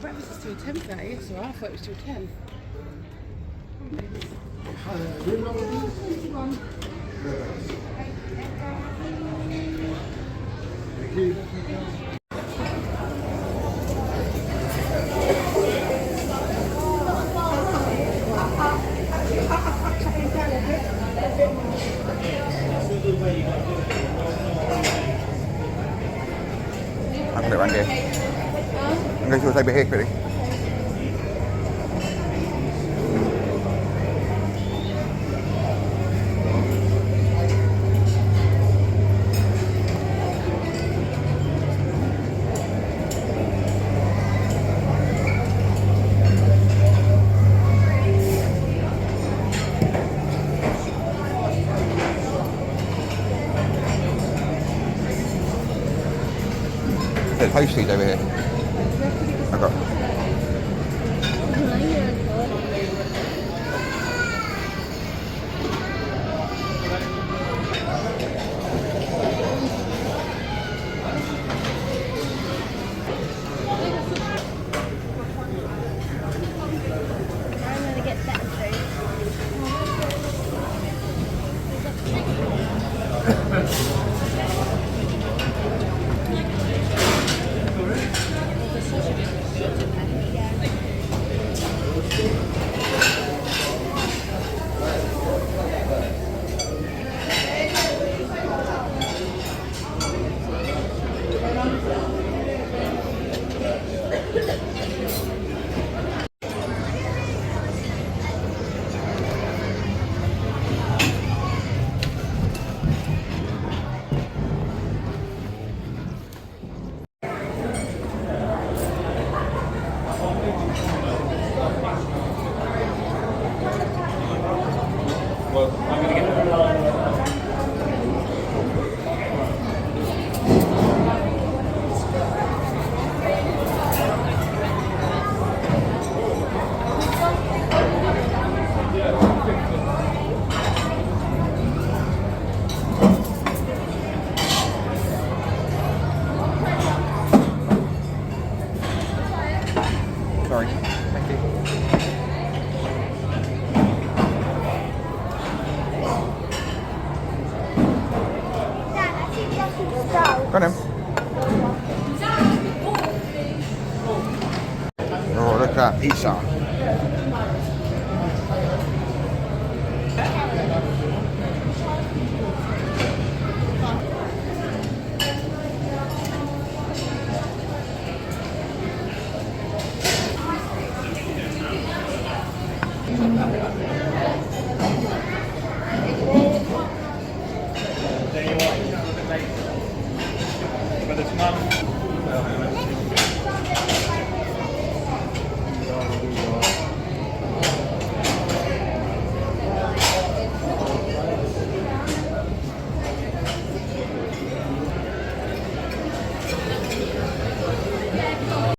breakfast is till 10:30, so I thought it was till 10. Thank you. Ăn được ăn kìa. Ngay chua say bê hết đi. They're tasty over here. I got. I'm gonna get better food. Sorry. Thank you. Dad, I think that's a stove. Go on then. Oh, look at that pizza. But it's not.